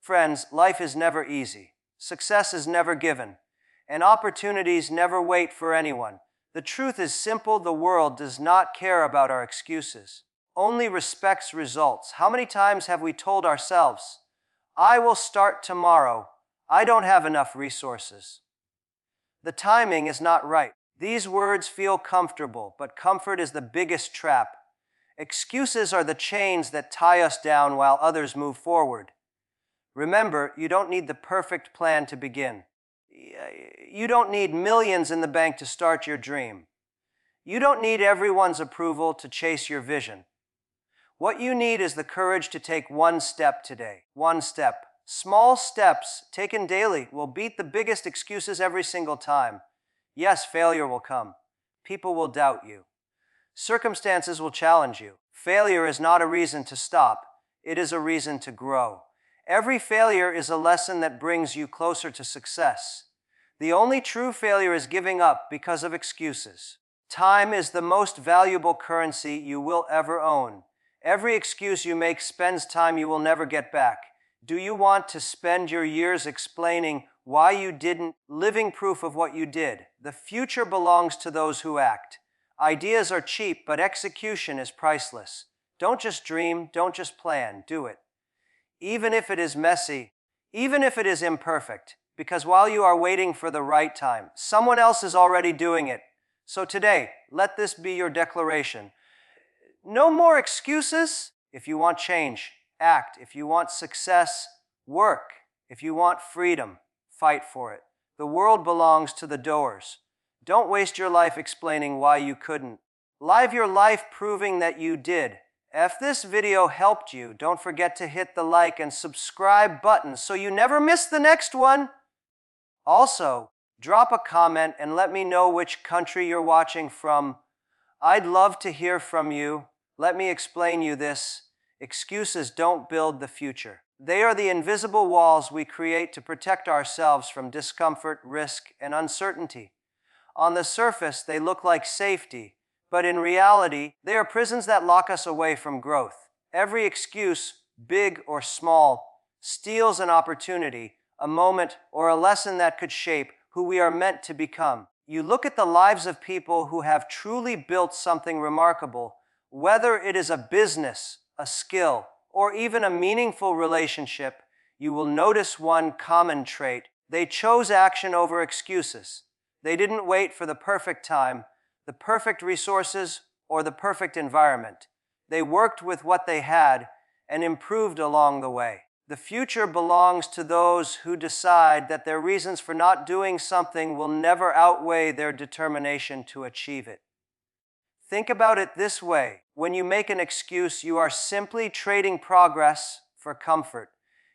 Friends, life is never easy. Success is never given. And opportunities never wait for anyone. The truth is simple: the world does not care about our excuses, only respects results. How many times have we told ourselves, I will start tomorrow, I don't have enough resources? The timing is not right. These words feel comfortable, but comfort is the biggest trap. Excuses are the chains that tie us down while others move forward. Remember, you don't need the perfect plan to begin. You don't need millions in the bank to start your dream. You don't need everyone's approval to chase your vision. What you need is the courage to take one step today. One step. Small steps taken daily will beat the biggest excuses every single time. Yes, failure will come. People will doubt you. Circumstances will challenge you. Failure is not a reason to stop. It is a reason to grow. Every failure is a lesson that brings you closer to success. The only true failure is giving up because of excuses. Time is the most valuable currency you will ever own. Every excuse you make spends time you will never get back. Do you want to spend your years explaining why you didn't, living proof of what you did? The future belongs to those who act. Ideas are cheap, but execution is priceless. Don't just dream, don't just plan, do it. Even if it is messy, even if it is imperfect, because while you are waiting for the right time, someone else is already doing it. So today, let this be your declaration. No more excuses. If you want change, act. If you want success, work. If you want freedom, fight for it. The world belongs to the doers. Don't waste your life explaining why you couldn't. Live your life proving that you did. If this video helped you, don't forget to hit the like and subscribe button so you never miss the next one. Also, drop a comment and let me know which country you're watching from. I'd love to hear from you. Let me explain you this. Excuses don't build the future. They are the invisible walls we create to protect ourselves from discomfort, risk, and uncertainty. On the surface, they look like safety, but in reality, they are prisons that lock us away from growth. Every excuse, big or small, steals an opportunity, a moment, or a lesson that could shape who we are meant to become. You look at the lives of people who have truly built something remarkable, whether it is a business, a skill, or even a meaningful relationship, you will notice one common trait. They chose action over excuses. They didn't wait for the perfect time, the perfect resources, or the perfect environment. They worked with what they had and improved along the way. The future belongs to those who decide that their reasons for not doing something will never outweigh their determination to achieve it. Think about it this way. When you make an excuse, you are simply trading progress for comfort.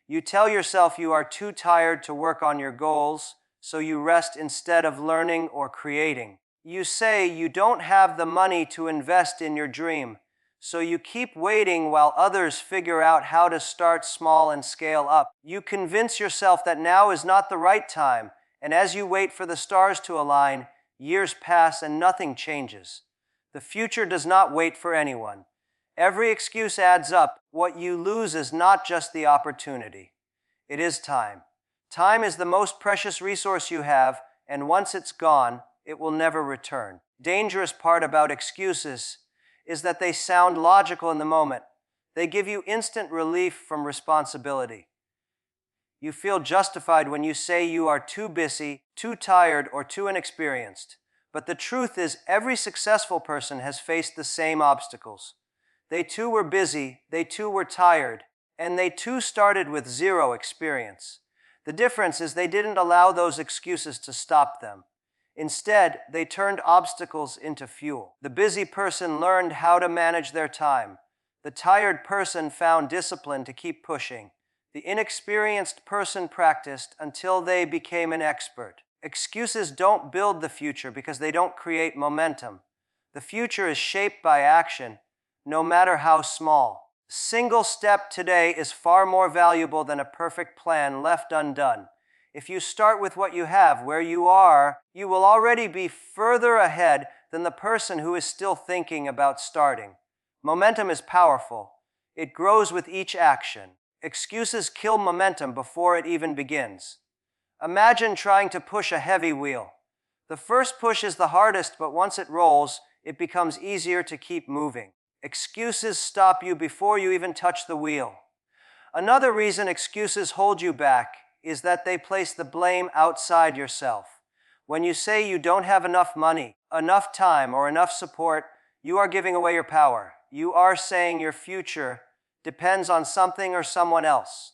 You tell yourself you are too tired to work on your goals, so you rest instead of learning or creating. You say you don't have the money to invest in your dream, so you keep waiting while others figure out how to start small and scale up. You convince yourself that now is not the right time, and as you wait for the stars to align, years pass and nothing changes. The future does not wait for anyone. Every excuse adds up. What you lose is not just the opportunity. It is time. Time is the most precious resource you have, and once it's gone, it will never return. Dangerous part about excuses is that they sound logical in the moment. They give you instant relief from responsibility. You feel justified when you say you are too busy, too tired, or too inexperienced. But the truth is, every successful person has faced the same obstacles. They too were busy, they too were tired, and they too started with zero experience. The difference is they didn't allow those excuses to stop them. Instead, they turned obstacles into fuel. The busy person learned how to manage their time. The tired person found discipline to keep pushing. The inexperienced person practiced until they became an expert. Excuses don't build the future because they don't create momentum. The future is shaped by action, no matter how small. A single step today is far more valuable than a perfect plan left undone. If you start with what you have, where you are, you will already be further ahead than the person who is still thinking about starting. Momentum is powerful. It grows with each action. Excuses kill momentum before it even begins. Imagine trying to push a heavy wheel. The first push is the hardest, but once it rolls, it becomes easier to keep moving. Excuses stop you before you even touch the wheel. Another reason excuses hold you back is that they place the blame outside yourself. When you say you don't have enough money, enough time, or enough support, you are giving away your power. You are saying your future depends on something or someone else.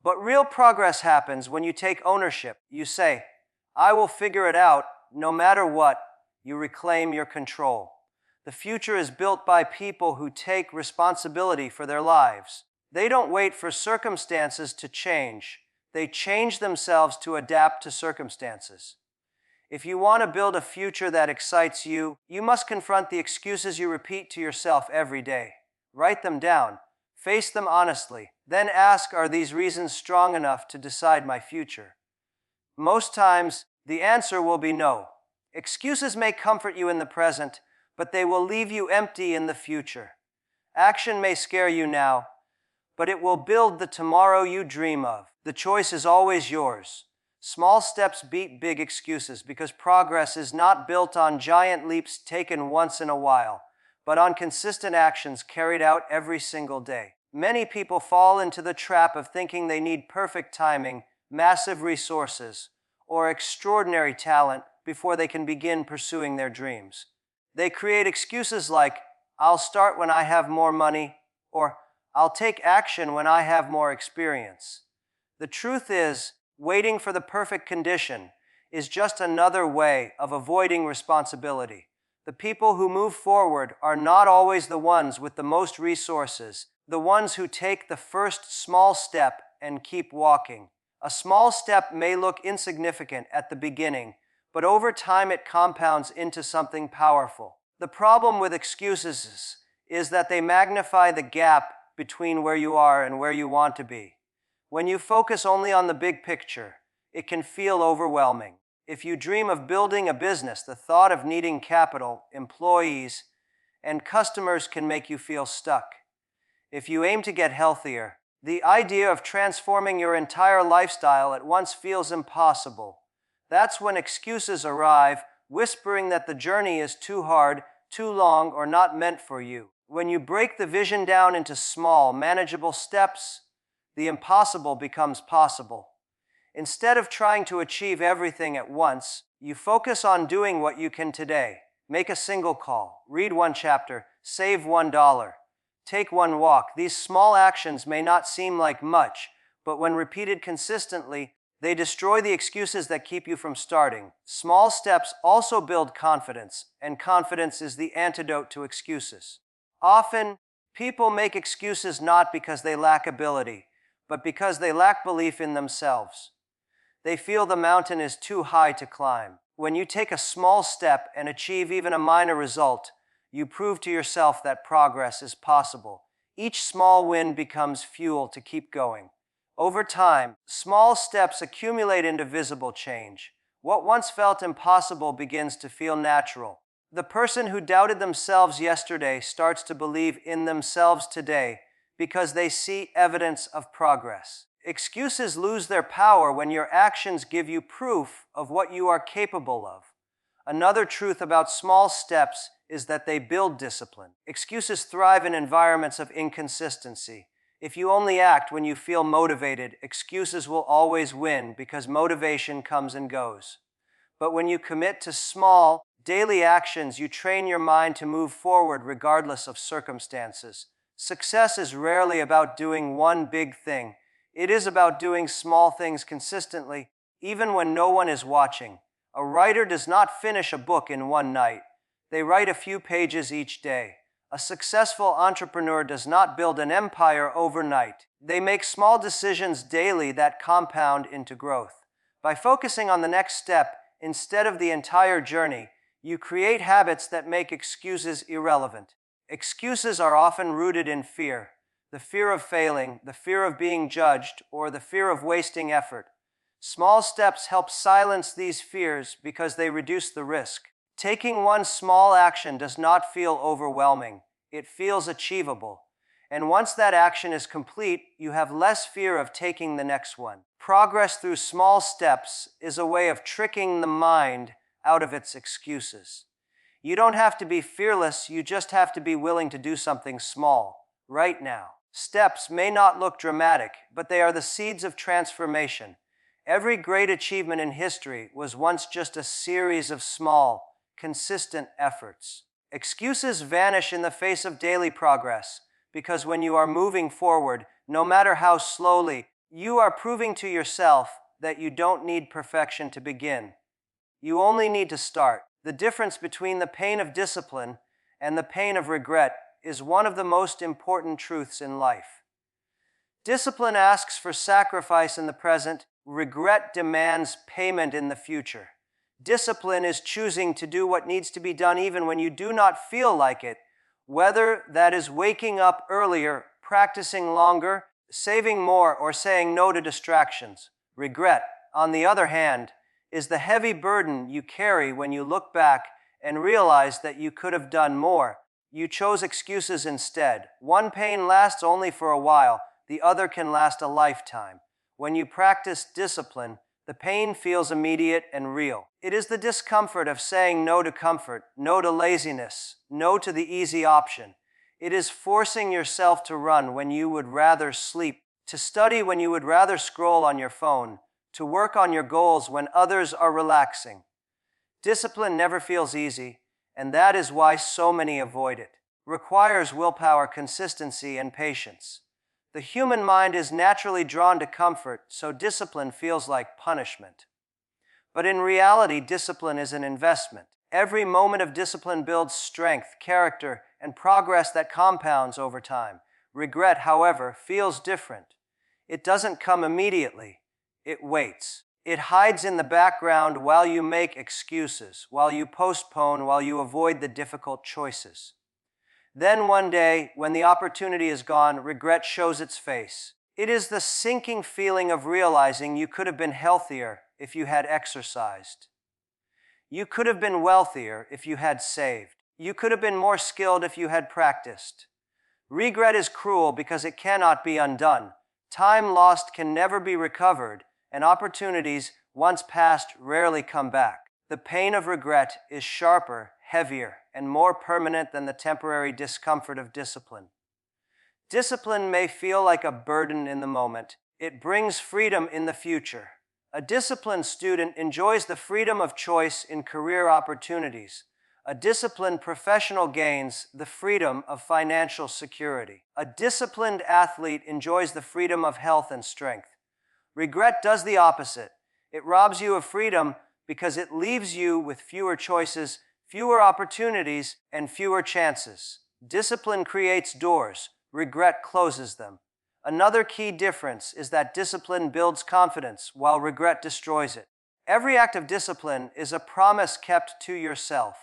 But real progress happens when you take ownership. You say, I will figure it out no matter what. You reclaim your control. The future is built by people who take responsibility for their lives. They don't wait for circumstances to change. They change themselves to adapt to circumstances. If you want to build a future that excites you, you must confront the excuses you repeat to yourself every day. Write them down. Face them honestly. Then ask, are these reasons strong enough to decide my future? Most times, the answer will be no. Excuses may comfort you in the present, but they will leave you empty in the future. Action may scare you now, but it will build the tomorrow you dream of. The choice is always yours. Small steps beat big excuses because progress is not built on giant leaps taken once in a while, but on consistent actions carried out every single day. Many people fall into the trap of thinking they need perfect timing, massive resources, or extraordinary talent before they can begin pursuing their dreams. They create excuses like, I'll start when I have more money, or I'll take action when I have more experience. The truth is, waiting for the perfect condition is just another way of avoiding responsibility. The people who move forward are not always the ones with the most resources, the ones who take the first small step and keep walking. A small step may look insignificant at the beginning, but over time it compounds into something powerful. The problem with excuses is that they magnify the gap between where you are and where you want to be. When you focus only on the big picture, it can feel overwhelming. If you dream of building a business, the thought of needing capital, employees, and customers can make you feel stuck. If you aim to get healthier, the idea of transforming your entire lifestyle at once feels impossible. That's when excuses arrive, whispering that the journey is too hard, too long, or not meant for you. When you break the vision down into small, manageable steps, the impossible becomes possible. Instead of trying to achieve everything at once, you focus on doing what you can today. Make a single call, read one chapter, save $1, take one walk. These small actions may not seem like much, but when repeated consistently, they destroy the excuses that keep you from starting. Small steps also build confidence, and confidence is the antidote to excuses. Often, people make excuses not because they lack ability, but because they lack belief in themselves. They feel the mountain is too high to climb. When you take a small step and achieve even a minor result, you prove to yourself that progress is possible. Each small win becomes fuel to keep going. Over time, small steps accumulate into visible change. What once felt impossible begins to feel natural. The person who doubted themselves yesterday starts to believe in themselves today because they see evidence of progress. Excuses lose their power when your actions give you proof of what you are capable of. Another truth about small steps is that they build discipline. Excuses thrive in environments of inconsistency. If you only act when you feel motivated, excuses will always win because motivation comes and goes. But when you commit to small, daily actions, you train your mind to move forward regardless of circumstances. Success is rarely about doing one big thing. It is about doing small things consistently, even when no one is watching. A writer does not finish a book in one night. They write a few pages each day. A successful entrepreneur does not build an empire overnight. They make small decisions daily that compound into growth. By focusing on the next step instead of the entire journey, you create habits that make excuses irrelevant. Excuses are often rooted in fear. The fear of failing, the fear of being judged, or the fear of wasting effort. Small steps help silence these fears because they reduce the risk. Taking one small action does not feel overwhelming. It feels achievable. And once that action is complete, you have less fear of taking the next one. Progress through small steps is a way of tricking the mind out of its excuses. You don't have to be fearless, you just have to be willing to do something small, right now. Steps may not look dramatic, but they are the seeds of transformation. Every great achievement in history was once just a series of small, consistent efforts. Excuses vanish in the face of daily progress, because when you are moving forward, no matter how slowly, you are proving to yourself that you don't need perfection to begin. You only need to start. The difference between the pain of discipline and the pain of regret is one of the most important truths in life. Discipline asks for sacrifice in the present. Regret demands payment in the future. Discipline is choosing to do what needs to be done even when you do not feel like it, whether that is waking up earlier, practicing longer, saving more, or saying no to distractions. Regret, on the other hand, is the heavy burden you carry when you look back and realize that you could have done more. You chose excuses instead. One pain lasts only for a while, the other can last a lifetime. When you practice discipline, the pain feels immediate and real. It is the discomfort of saying no to comfort, no to laziness, no to the easy option. It is forcing yourself to run when you would rather sleep, to study when you would rather scroll on your phone, to work on your goals when others are relaxing. Discipline never feels easy, and that is why so many avoid it. Requires willpower, consistency, and patience. The human mind is naturally drawn to comfort, so discipline feels like punishment. But in reality, discipline is an investment. Every moment of discipline builds strength, character, and progress that compounds over time. Regret, however, feels different. It doesn't come immediately. It waits. It hides in the background while you make excuses, while you postpone, while you avoid the difficult choices. Then one day, when the opportunity is gone, regret shows its face. It is the sinking feeling of realizing you could have been healthier if you had exercised. You could have been wealthier if you had saved. You could have been more skilled if you had practiced. Regret is cruel because it cannot be undone. Time lost can never be recovered, and opportunities once past rarely come back. The pain of regret is sharper, heavier, and more permanent than the temporary discomfort of discipline. Discipline may feel like a burden in the moment. It brings freedom in the future. A disciplined student enjoys the freedom of choice in career opportunities. A disciplined professional gains the freedom of financial security. A disciplined athlete enjoys the freedom of health and strength. Regret does the opposite. It robs you of freedom because it leaves you with fewer choices, fewer opportunities, and fewer chances. Discipline creates doors. Regret closes them. Another key difference is that discipline builds confidence while regret destroys it. Every act of discipline is a promise kept to yourself.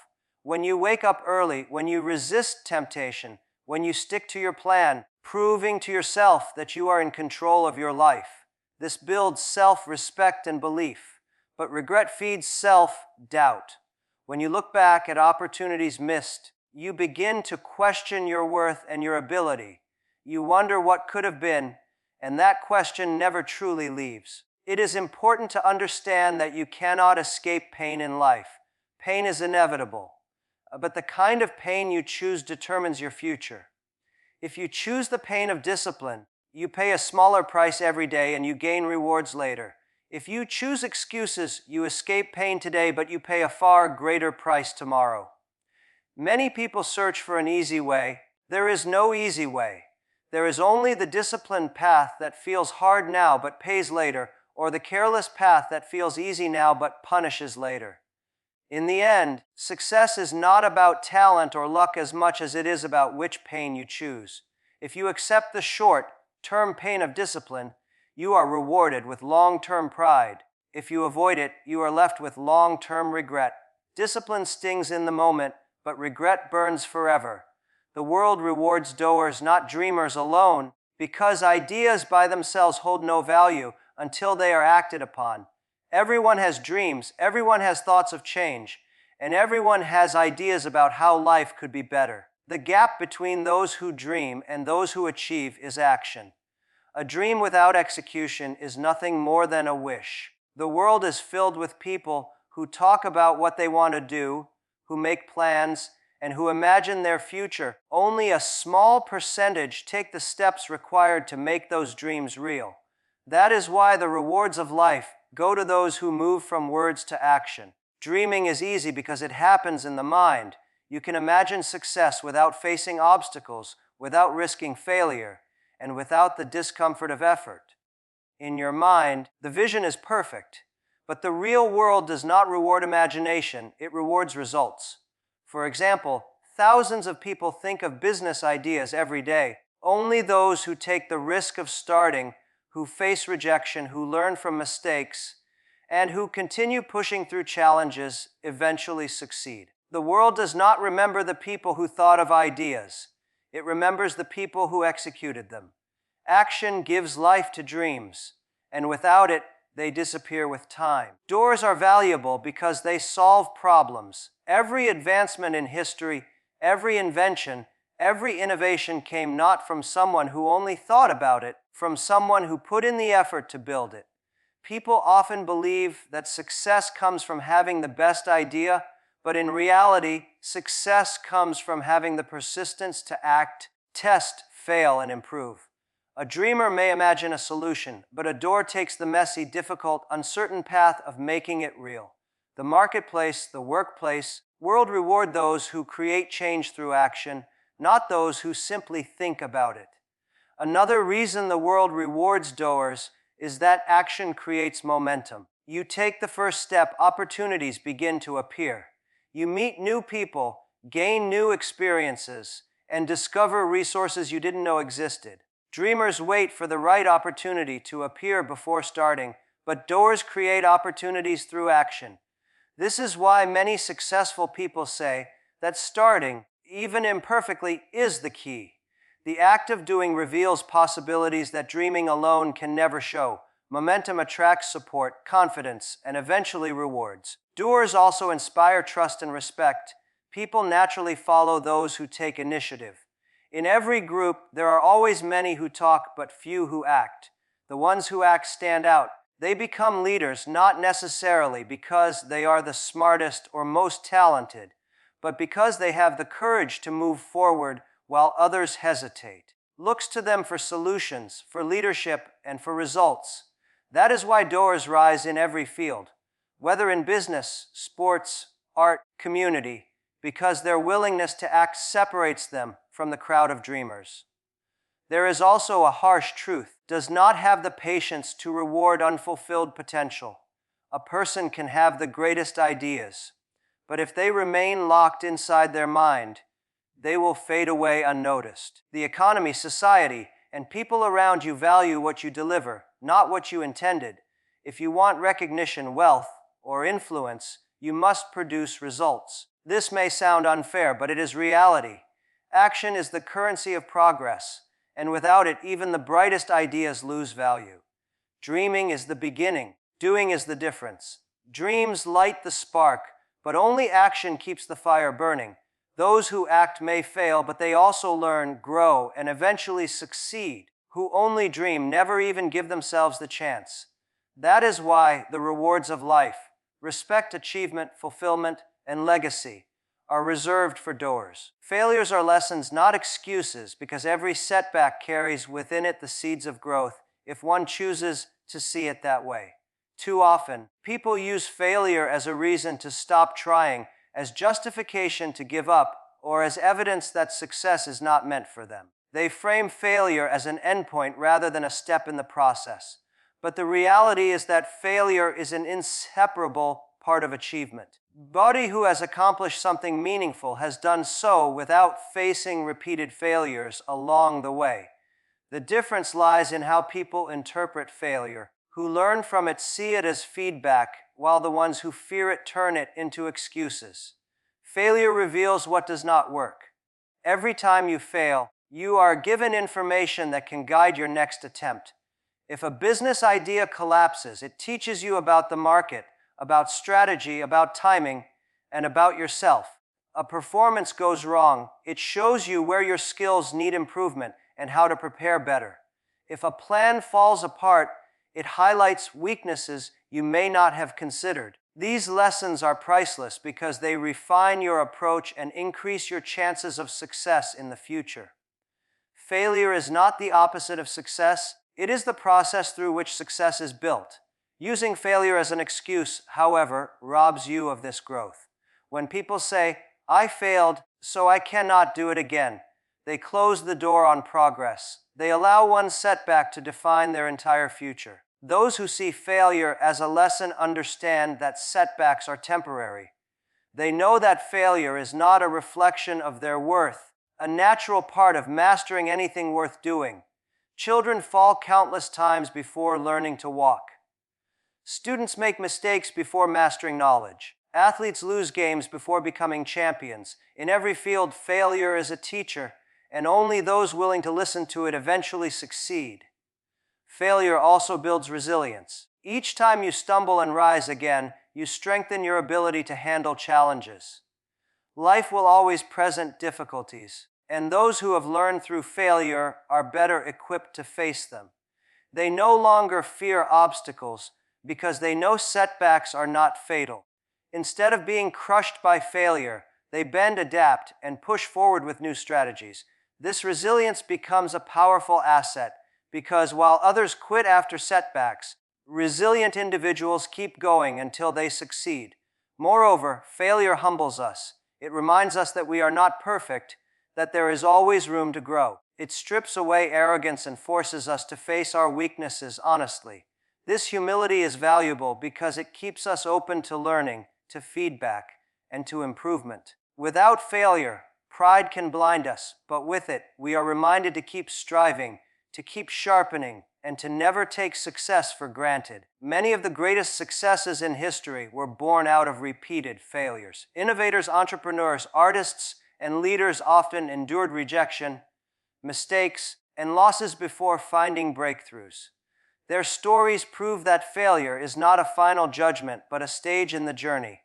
When you wake up early, when you resist temptation, when you stick to your plan, proving to yourself that you are in control of your life. This builds self-respect and belief, but regret feeds self-doubt. When you look back at opportunities missed, you begin to question your worth and your ability. You wonder what could have been, and that question never truly leaves. It is important to understand that you cannot escape pain in life. Pain is inevitable, but the kind of pain you choose determines your future. If you choose the pain of discipline, you pay a smaller price every day and you gain rewards later. If you choose excuses, you escape pain today, but you pay a far greater price tomorrow. Many people search for an easy way. There is no easy way. There is only the disciplined path that feels hard now but pays later, or the careless path that feels easy now but punishes later. In the end, success is not about talent or luck as much as it is about which pain you choose. If you accept the short-term pain of discipline, you are rewarded with long-term pride. If you avoid it, you are left with long-term regret. Discipline stings in the moment, but regret burns forever. The world rewards doers, not dreamers alone, because ideas by themselves hold no value until they are acted upon. Everyone has dreams, everyone has thoughts of change, and everyone has ideas about how life could be better. The gap between those who dream and those who achieve is action. A dream without execution is nothing more than a wish. The world is filled with people who talk about what they want to do, who make plans, and who imagine their future. Only a small percentage take the steps required to make those dreams real. That is why the rewards of life go to those who move from words to action. Dreaming is easy because it happens in the mind. You can imagine success without facing obstacles, without risking failure, and without the discomfort of effort. In your mind, the vision is perfect, but the real world does not reward imagination, it rewards results. For example, thousands of people think of business ideas every day. Only those who take the risk of starting, who face rejection, who learn from mistakes, and who continue pushing through challenges eventually succeed. The world does not remember the people who thought of ideas. It remembers the people who executed them. Action gives life to dreams, and without it, they disappear with time. Doors are valuable because they solve problems. Every advancement in history, every invention, every innovation came not from someone who only thought about it, from someone who put in the effort to build it. People often believe that success comes from having the best idea, but in reality, success comes from having the persistence to act, test, fail, and improve. A dreamer may imagine a solution, but a door takes the messy, difficult, uncertain path of making it real. The marketplace, the workplace, world reward those who create change through action, not those who simply think about it. Another reason the world rewards doers is that action creates momentum. You take the first step, opportunities begin to appear. You meet new people, gain new experiences, and discover resources you didn't know existed. Dreamers wait for the right opportunity to appear before starting, but doers create opportunities through action. This is why many successful people say that starting, even imperfectly, is the key. The act of doing reveals possibilities that dreaming alone can never show. Momentum attracts support, confidence, and eventually rewards. Doers also inspire trust and respect. People naturally follow those who take initiative. In every group, there are always many who talk but few who act. The ones who act stand out. They become leaders not necessarily because they are the smartest or most talented, but because they have the courage to move forward while others hesitate. Looks to them for solutions, for leadership, and for results. That is why doers rise in every field, whether in business, sports, art, community, because their willingness to act separates them from the crowd of dreamers. There is also a harsh truth: does not have the patience to reward unfulfilled potential. A person can have the greatest ideas, but if they remain locked inside their mind, they will fade away unnoticed. The economy, society, and people around you value what you deliver, not what you intended. If you want recognition, wealth, or influence, you must produce results. This may sound unfair, but it is reality. Action is the currency of progress, and without it, even the brightest ideas lose value. Dreaming is the beginning. Doing is the difference. Dreams light the spark, but only action keeps the fire burning. Those who act may fail, but they also learn, grow, and eventually succeed. Who only dream never even give themselves the chance. That is why the rewards of life, respect, achievement, fulfillment, and legacy, are reserved for doers. Failures are lessons, not excuses, because every setback carries within it the seeds of growth, if one chooses to see it that way. Too often, people use failure as a reason to stop trying, as justification to give up, or as evidence that success is not meant for them. They frame failure as an endpoint rather than a step in the process. But the reality is that failure is an inseparable part of achievement. Nobody who has accomplished something meaningful has done so without facing repeated failures along the way. The difference lies in how people interpret failure. Who learn from it see it as feedback, while the ones who fear it turn it into excuses. Failure reveals what does not work. Every time you fail, you are given information that can guide your next attempt. If a business idea collapses, it teaches you about the market, about strategy, about timing, and about yourself. a performance goes wrong, it shows you where your skills need improvement and how to prepare better. If a plan falls apart, it highlights weaknesses you may not have considered. These lessons are priceless because they refine your approach and increase your chances of success in the future. Failure is not the opposite of success, it is the process through which success is built. Using failure as an excuse, however, robs you of this growth. When people say, "I failed, so I cannot do it again," they close the door on progress. They allow one setback to define their entire future. Those who see failure as a lesson understand that setbacks are temporary. They know that failure is not a reflection of their worth, a natural part of mastering anything worth doing. Children fall countless times before learning to walk. Students make mistakes before mastering knowledge. Athletes lose games before becoming champions. In every field, failure is a teacher, and only those willing to listen to it eventually succeed. Failure also builds resilience. Each time you stumble and rise again, you strengthen your ability to handle challenges. Life will always present difficulties, and those who have learned through failure are better equipped to face them. They no longer fear obstacles because they know setbacks are not fatal. Instead of being crushed by failure, they bend, adapt, and push forward with new strategies. This resilience becomes a powerful asset because while others quit after setbacks, resilient individuals keep going until they succeed. Moreover, failure humbles us. It reminds us that we are not perfect, that there is always room to grow. It strips away arrogance and forces us to face our weaknesses honestly. This humility is valuable because it keeps us open to learning, to feedback, and to improvement. Without failure, pride can blind us, but with it, we are reminded to keep striving, to keep sharpening, and to never take success for granted. Many of the greatest successes in history were born out of repeated failures. Innovators, entrepreneurs, artists, and leaders often endured rejection, mistakes, and losses before finding breakthroughs. Their stories prove that failure is not a final judgment, but a stage in the journey.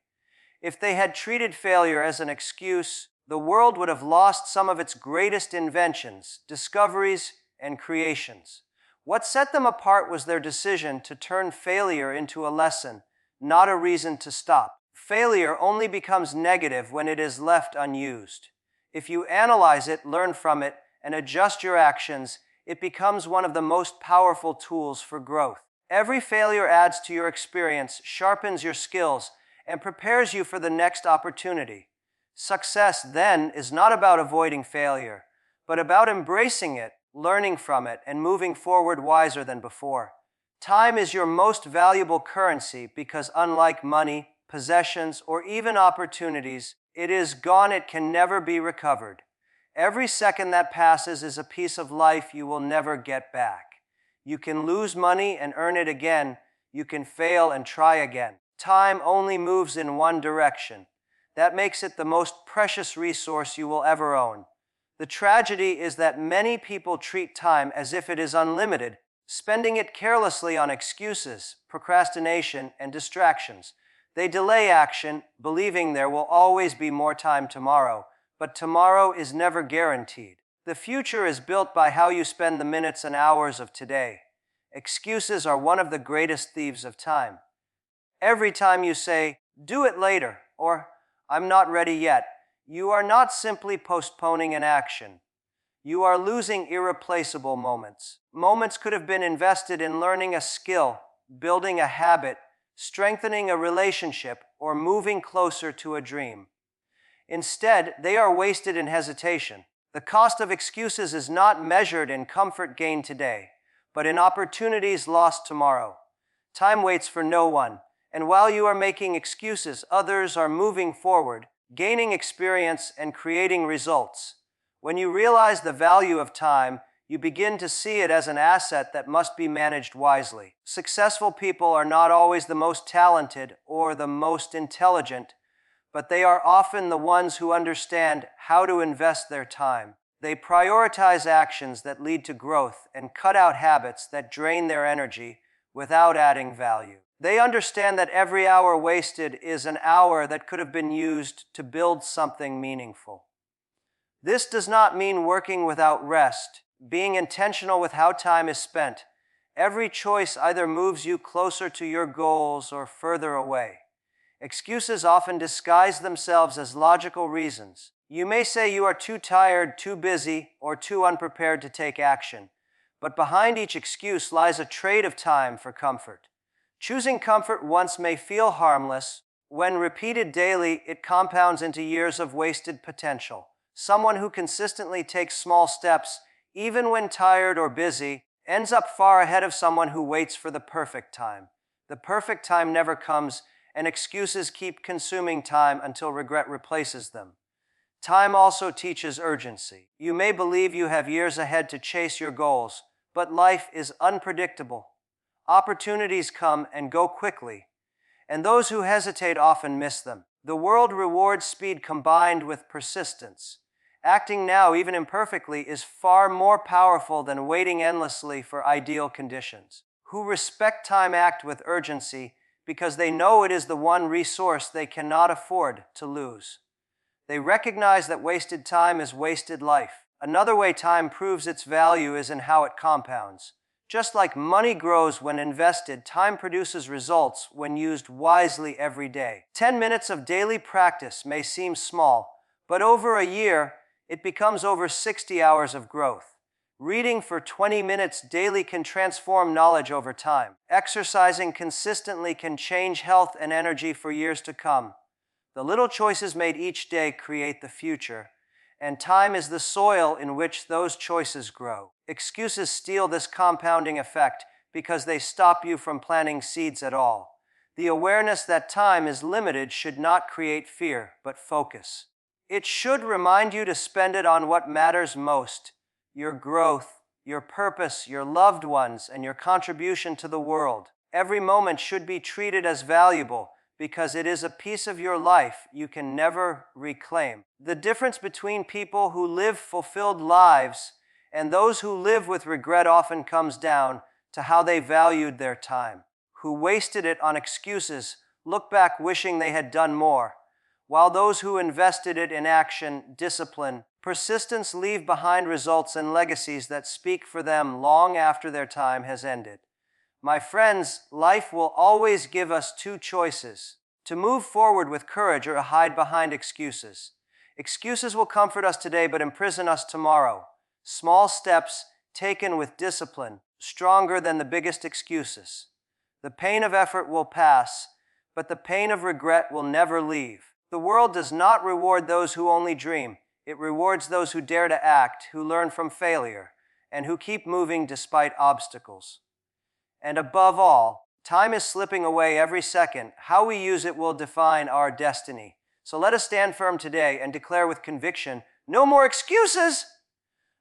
If they had treated failure as an excuse, the world would have lost some of its greatest inventions, discoveries, and creations. What set them apart was their decision to turn failure into a lesson, not a reason to stop. Failure only becomes negative when it is left unused. If you analyze it, learn from it, and adjust your actions, it becomes one of the most powerful tools for growth. Every failure adds to your experience, sharpens your skills, and prepares you for the next opportunity. Success, then, is not about avoiding failure, but about embracing it, learning from it, and moving forward wiser than before. Time is your most valuable currency because unlike money, possessions, or even opportunities, it is gone, it can never be recovered. Every second that passes is a piece of life you will never get back. You can lose money and earn it again. You can fail and try again. Time only moves in one direction. That makes it the most precious resource you will ever own. The tragedy is that many people treat time as if it is unlimited, spending it carelessly on excuses, procrastination, and distractions. They delay action, believing there will always be more time tomorrow. But tomorrow is never guaranteed. The future is built by how you spend the minutes and hours of today. Excuses are one of the greatest thieves of time. Every time you say, "Do it later," or "I'm not ready yet," you are not simply postponing an action. You are losing irreplaceable moments. Moments could have been invested in learning a skill, building a habit, strengthening a relationship, or moving closer to a dream. Instead, they are wasted in hesitation. The cost of excuses is not measured in comfort gained today, but in opportunities lost tomorrow. Time waits for no one, and while you are making excuses, others are moving forward, gaining experience and creating results. When you realize the value of time, you begin to see it as an asset that must be managed wisely. Successful people are not always the most talented or the most intelligent, but they are often the ones who understand how to invest their time. They prioritize actions that lead to growth and cut out habits that drain their energy without adding value. They understand that every hour wasted is an hour that could have been used to build something meaningful. This does not mean working without rest, being intentional with how time is spent. Every choice either moves you closer to your goals or further away. Excuses often disguise themselves as logical reasons. You may say you are too tired, too busy, or too unprepared to take action. But behind each excuse lies a trade of time for comfort. Choosing comfort once may feel harmless. When repeated daily, it compounds into years of wasted potential. Someone who consistently takes small steps, even when tired or busy, ends up far ahead of someone who waits for the perfect time. The perfect time never comes, and excuses keep consuming time until regret replaces them. Time also teaches urgency. You may believe you have years ahead to chase your goals, but life is unpredictable. Opportunities come and go quickly, and those who hesitate often miss them. The world rewards speed combined with persistence. Acting now, even imperfectly, is far more powerful than waiting endlessly for ideal conditions. Who respect time act with urgency because they know it is the one resource they cannot afford to lose. They recognize that wasted time is wasted life. Another way time proves its value is in how it compounds. Just like money grows when invested, time produces results when used wisely every day. 10 minutes of daily practice may seem small, but over a year, it becomes over 60 hours of growth. Reading for 20 minutes daily can transform knowledge over time. Exercising consistently can change health and energy for years to come. The little choices made each day create the future, and time is the soil in which those choices grow. Excuses steal this compounding effect because they stop you from planting seeds at all. The awareness that time is limited should not create fear, but focus. It should remind you to spend it on what matters most: your growth, your purpose, your loved ones, and your contribution to the world. Every moment should be treated as valuable, because it is a piece of your life you can never reclaim. The difference between people who live fulfilled lives and those who live with regret often comes down to how they valued their time. Who wasted it on excuses look back wishing they had done more, while those who invested it in action, discipline, persistence leave behind results and legacies that speak for them long after their time has ended. My friends, life will always give us two choices: to move forward with courage or to hide behind excuses. Excuses will comfort us today but imprison us tomorrow. Small steps taken with discipline, stronger than the biggest excuses. The pain of effort will pass, but the pain of regret will never leave. The world does not reward those who only dream. It rewards those who dare to act, who learn from failure, and who keep moving despite obstacles. And above all, time is slipping away every second. How we use it will define our destiny. So let us stand firm today and declare with conviction, no more excuses!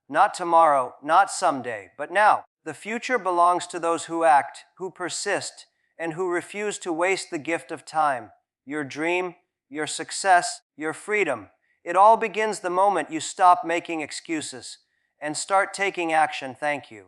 Not tomorrow, not someday, but now. The future belongs to those who act, who persist, and who refuse to waste the gift of time. Your dream, your success, your freedom. It all begins the moment you stop making excuses and start taking action. Thank you.